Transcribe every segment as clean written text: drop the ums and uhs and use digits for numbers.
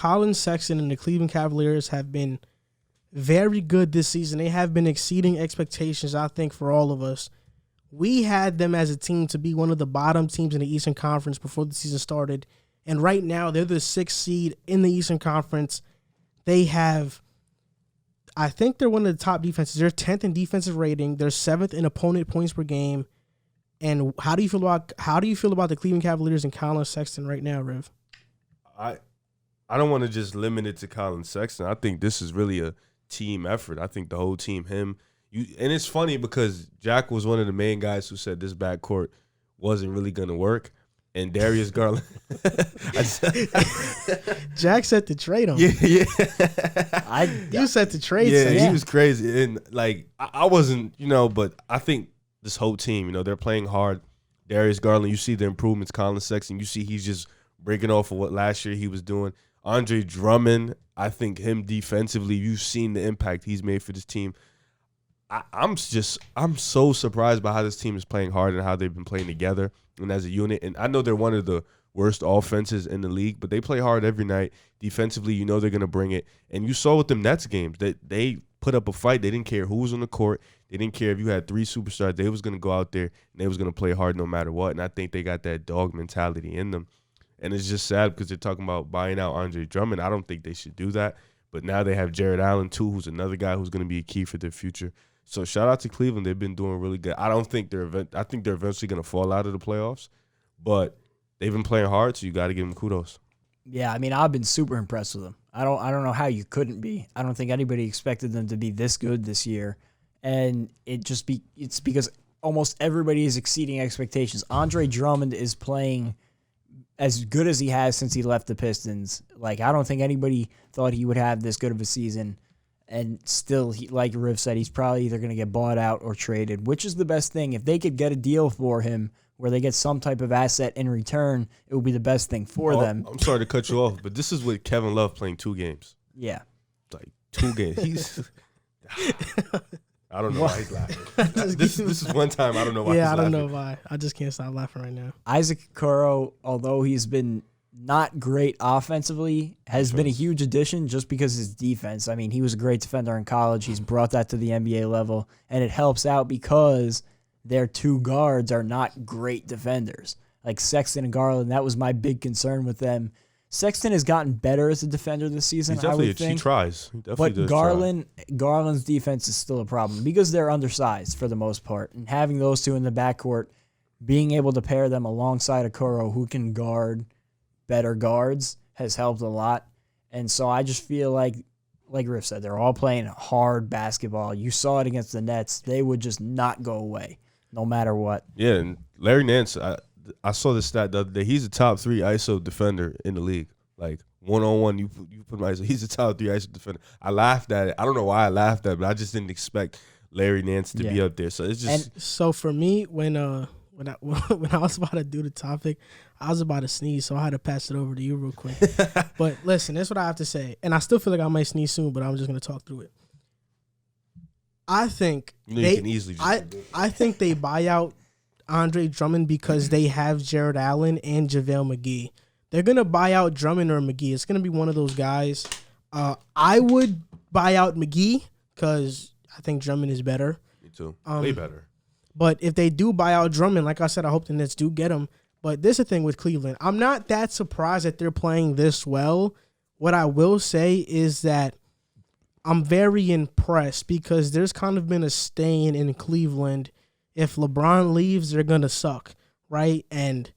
Colin Sexton and the Cleveland Cavaliers have been very good this season. They have been exceeding expectations, I think, for all of us. We had them as a team to be one of the bottom teams in the Eastern Conference before the season started. And right now, they're the 6th seed in the Eastern Conference. They have, I think they're one of the top defenses. They're 10th in defensive rating. They're 7th in opponent points per game. And how do you feel about the Cleveland Cavaliers and Colin Sexton right now, Riv? I don't want to just limit it to Colin Sexton. I think this is really a team effort. I think the whole team, and it's funny because Jack was one of the main guys who said this backcourt wasn't really going to work. And Darius Garland. Jack said to trade him. Yeah. You said to trade him. him. Yeah, he was crazy. And, I wasn't, but I think this whole team, they're playing hard. Darius Garland, you see the improvements. Colin Sexton, you see he's just breaking off of what last year he was doing. Andre Drummond, I think him defensively, you've seen the impact he's made for this team. I'm so surprised by how this team is playing hard and how they've been playing together and as a unit. And I know they're one of the worst offenses in the league, but they play hard every night. Defensively, they're going to bring it. And you saw with them Nets games that they put up a fight. They didn't care who was on the court. They didn't care if you had 3 superstars. They was going to go out there and they was going to play hard no matter what. And I think they got that dog mentality in them. And it's just sad because they're talking about buying out Andre Drummond. I don't think they should do that. But now they have Jared Allen, too, who's another guy who's going to be a key for their future. So shout out to Cleveland. They've been doing really good. I think they're eventually going to fall out of the playoffs. But they've been playing hard, so you got to give them kudos. Yeah, I've been super impressed with them. I don't know how you couldn't be. I don't think anybody expected them to be this good this year. And it's because almost everybody is exceeding expectations. Andre Drummond is playing as good as he has since he left the Pistons. I don't think anybody thought he would have this good of a season. And still, like Riv said, he's probably either going to get bought out or traded, which is the best thing. If they could get a deal for him where they get some type of asset in return, it would be the best thing for them. I'm sorry to cut you off, but this is with Kevin Love playing 2 games. Yeah. 2 games. I don't know why he's laughing. This is one time I don't know why he's laughing. Yeah, I don't know why. I just can't stop laughing right now. Isaac Okoro, although he's been not great offensively, has been a huge addition just because of his defense. He was a great defender in college. He's brought that to the NBA level, and it helps out because their 2 guards are not great defenders. Like Sexton and Garland, that was my big concern with them. Sexton has gotten better as a defender this season, I would think. He tries. He but Garland's defense is still a problem because they're undersized for the most part. And having those 2 in the backcourt, being able to pair them alongside Okoro, who can guard better guards, has helped a lot. And so I just feel like Riff said, they're all playing hard basketball. You saw it against the Nets. They would just not go away, no matter what. Yeah, and Larry Nance, I saw the stat the other day. He's a top 3 ISO defender in the league. One-on-one, you put him ISO. He's a top 3 ISO defender. I laughed at it. I don't know why I laughed at it, but I just didn't expect Larry Nance to be up there. So it's just. And so for me, when I was about to do the topic, I was about to sneeze, so I had to pass it over to you real quick. But listen, that's what I have to say. And I still feel like I might sneeze soon, but I'm just going to talk through it. I think you can easily just I think they buy out Andre Drummond because they have Jared Allen and JaVale McGee. They're going to buy out Drummond or McGee. It's going to be one of those guys. I would buy out McGee because I think Drummond is better. Me too. Way better. But if they do buy out Drummond, like I said, I hope the Nets do get him. But this is the thing with Cleveland. I'm not that surprised that they're playing this well. What I will say is that I'm very impressed because there's kind of been a stain in Cleveland. If LeBron leaves, they're going to suck, right? And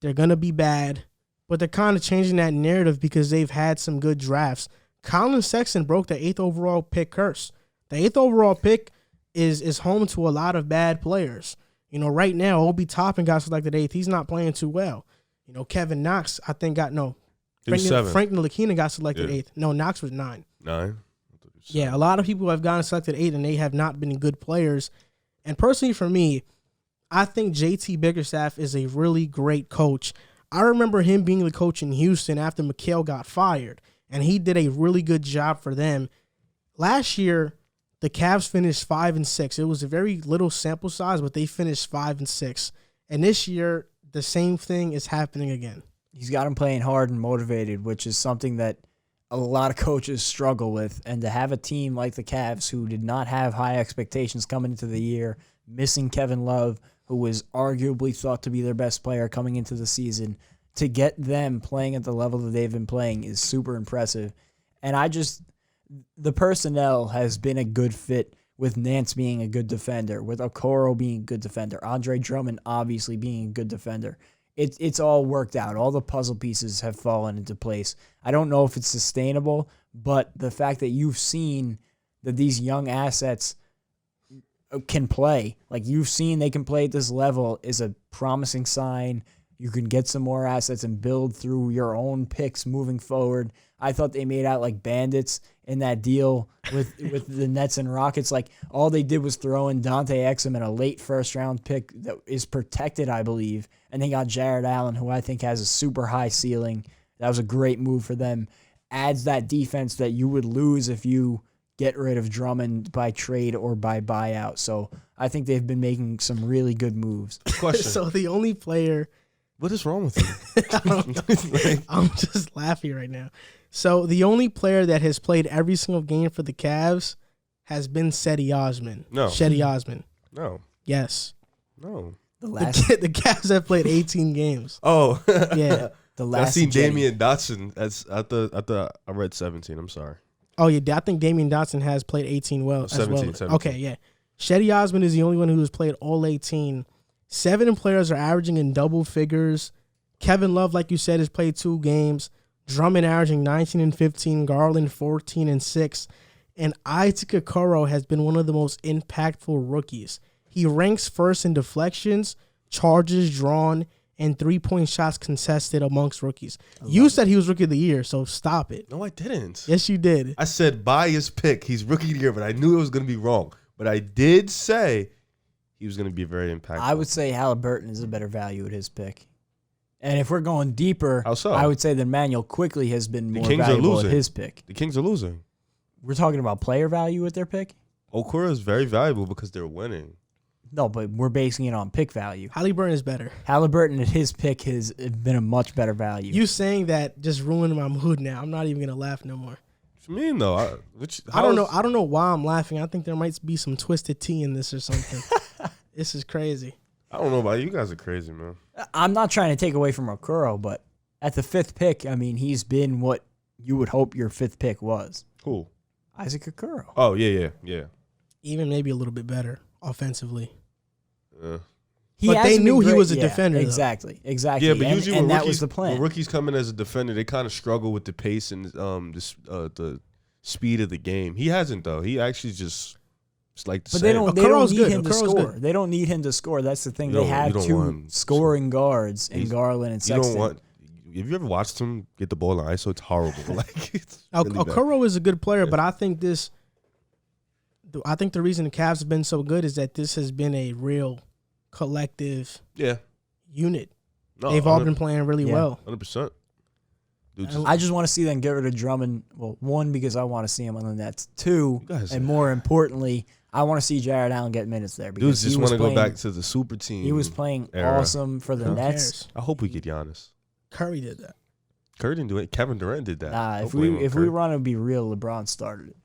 they're going to be bad. But they're kind of changing that narrative because they've had some good drafts. Colin Sexton broke the 8th overall pick curse. The 8th overall pick is home to a lot of bad players. Right now, Obi Toppin got selected 8th. He's not playing too well. Kevin Knox, I think, Frank Ntilikina got selected 8th. No, Knox was 9. 9? Yeah, a lot of people have gotten selected 8th, and they have not been good players. And personally, for me, I think JT Bickerstaff is a really great coach. I remember him being the coach in Houston after McHale got fired, and he did a really good job for them. Last year, the Cavs finished 5-6. It was a very little sample size, but they finished 5-6. And this year, the same thing is happening again. He's got him playing hard and motivated, which is something that a lot of coaches struggle with. And to have a team like the Cavs, who did not have high expectations coming into the year, missing Kevin Love, who was arguably thought to be their best player coming into the season, to get them playing at the level that they've been playing is super impressive. And the personnel has been a good fit, with Nance being a good defender, with Okoro being a good defender, Andre Drummond obviously being a good defender. It's all worked out. All the puzzle pieces have fallen into place. I don't know if it's sustainable, but the fact that you've seen that these young assets can play, like you've seen they can play at this level, is a promising sign. You can get some more assets and build through your own picks moving forward. I thought they made out like bandits in that deal with the Nets and Rockets. Like, all they did was throw in Dante Exum and a late first-round pick that is protected, I believe, and they got Jared Allen, who I think has a super high ceiling. That was a great move for them. Adds that defense that you would lose if you get rid of Drummond by trade or by buyout. So I think they've been making some really good moves. Question. So the only player... What is wrong with you? I'm just laughing right now. So the only player that has played every single game for the Cavs has been Cedi Osman. No. Cedi Osman. No. Yes. No. The Cavs have played 18 games. Oh. Yeah. The last I seen Jetty. Damian Dotson. I read 17. I'm sorry. Oh, yeah. I think Damian Dotson has played 18 as 17. Okay, yeah. Cedi Osman is the only one who has played all 18. 7 players are averaging in double figures. Kevin Love, like you said, has played 2 games. Drummond averaging 19 and 15. Garland 14 and 6. And Isaac Okoro has been one of the most impactful rookies. He ranks first in deflections, charges drawn, and 3-point shots contested amongst rookies. You said he was rookie of the year, so stop it. No, I didn't. Yes, you did. I said by his pick, he's rookie of the year, but I knew it was going to be wrong. But I did say he was going to be very impactful. I would say Halliburton is a better value at his pick. And if we're going deeper, How so? I would say that Emmanuel Quickly has been The more Kings are valuable losing. at his pick. The Kings are losing. We're talking about player value at their pick? Okoro is very valuable because they're winning. No, but we're basing it on pick value. Halliburton is better. Halliburton at his pick has been a much better value. You saying that just ruined my mood now. I'm not even going to laugh no more. What you mean, though? I don't know. I don't know why I'm laughing. I think there might be some twisted tea in this or something. This is crazy. I don't know about you. You guys are crazy, man. I'm not trying to take away from Okoro, but at the 5th pick, I mean, he's been what you would hope your 5th pick was. Cool. Isaac Okoro. Oh, yeah. Even maybe a little bit better offensively. Yeah. But they knew he was a defender, though. Exactly. Yeah, but usually and when that rookies, was the plan. when rookies come in as a defender, they kind of struggle with the pace and the speed of the game. He hasn't, though. He actually just like the But same. they don't Okoro's need good. him to Okoro's score. good. They don't need him to score. That's the thing. You They don't- you have don't 2 want- scoring guards in He's- Garland and You Sexton. don't want. Have you ever watched him get the ball in ISO? It's horrible. Like it's really bad. Okoro is a good player, but I think the reason the Cavs have been so good is that this has been a real collective Yeah. unit. No, They've all been playing really well. 100%. Dude, I just want to see them get rid of Drummond. Well, 1, because I want to see him on the Nets. 2, guys- and more importantly, I want to see Jared Allen get minutes there. dudes Because just want to go back to the super team. He was playing era. awesome for the Who Nets. cares? I hope we get Giannis. Curry did that. Curry didn't do it. Kevin Durant did that. Nah, Don't if blame we him, Curry. want to be real, LeBron started it.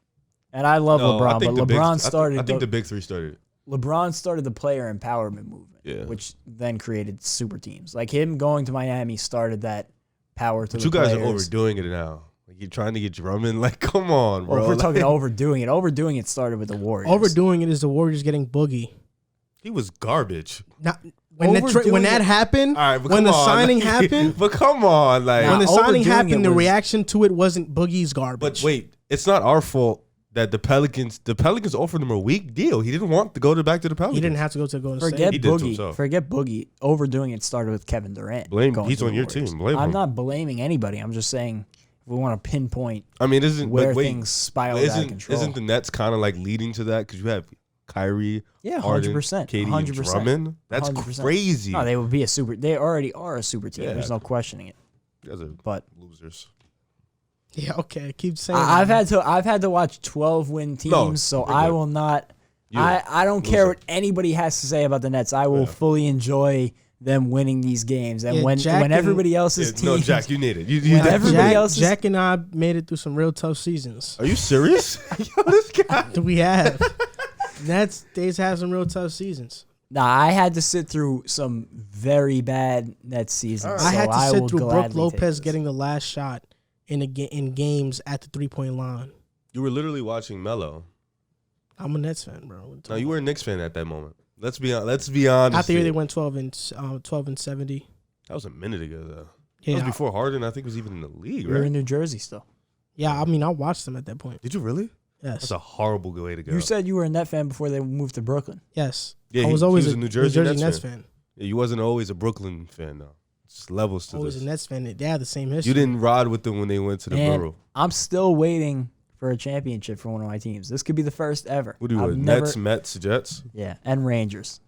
And I love No, I LeBron, think but the LeBron big, started I think the big 3 started. LeBron started the player empowerment movement, Yeah. which then created super teams. Like him going to Miami started that power to But the you guys players. are overdoing it now. Like you're trying to get Drummond. Like, come on, bro. Well, if we're Like, talking overdoing it started with the Warriors. Overdoing it is the Warriors getting Boogie. he was garbage. Not, when Overdoing that it- happened, All right, but when come the on. signing happened, But come on, like. Nah, when the signing overdoing happened, it the was- reaction to it wasn't Boogie's garbage. But wait, it's not our fault that the Pelicans offered him a weak deal. He didn't want to go back to the Pelicans. He didn't have to go to Golden State. Forget He did to Boogie. himself. Forget Boogie. Overdoing it started with Kevin Durant. Blame. going He's to on the your Warriors. team. Blame I'm him. not blaming anybody. I'm just saying if we want to pinpoint I mean, isn't where but wait, things spiraled out of control. Isn't the Nets kind of like leading to that because you have Kyrie, Yeah, Harden, 100%. KD, 100%. and Drummond? That's 100%. crazy. No, they would be a super. They already are a super team. Yeah. There's no questioning it. You guys are But losers. Yeah, okay. Keep saying I've that. had to watch 12-win teams, No, so you're I good. will not. You I don't care loser. what anybody has to say about the Nets. I will Yeah. fully enjoy them winning these games. And Yeah, when Jack and- everybody else's No, teams, Jack, you need it. You When everybody else is- Jack and I made it through some real tough seasons. Are you serious? Yo, this guy. We have. Nets, they've had some real tough seasons. nah, I had to sit through some very bad Nets seasons. I had to will sit through Brook gladly take Lopez this. getting the last shot in games at the 3-point line. You were literally watching Melo. I'm a Nets fan, bro. No, you were a Knicks fan at that moment. Let's be honest. After they went 12 and 70. That was a minute ago, though. Yeah, That was before Harden, I think, was even in the league, We were right? in New Jersey still. yeah. I mean, I watched them at that point. Did you really? Yes, That's a horrible way to go. You said you were a Net fan before they moved to Brooklyn. yes. Yeah, I was always he a a New Jersey Nets Nets fan. Yeah, you wasn't always a Brooklyn fan, though. It's just levels to Always this. a Nets fan. They had the same history. You didn't ride with them when they went to the And Borough. I'm still waiting for a championship for one of my teams. This could be the first ever. What do you I've want? never- Nets, Mets, Jets? Yeah, and Rangers.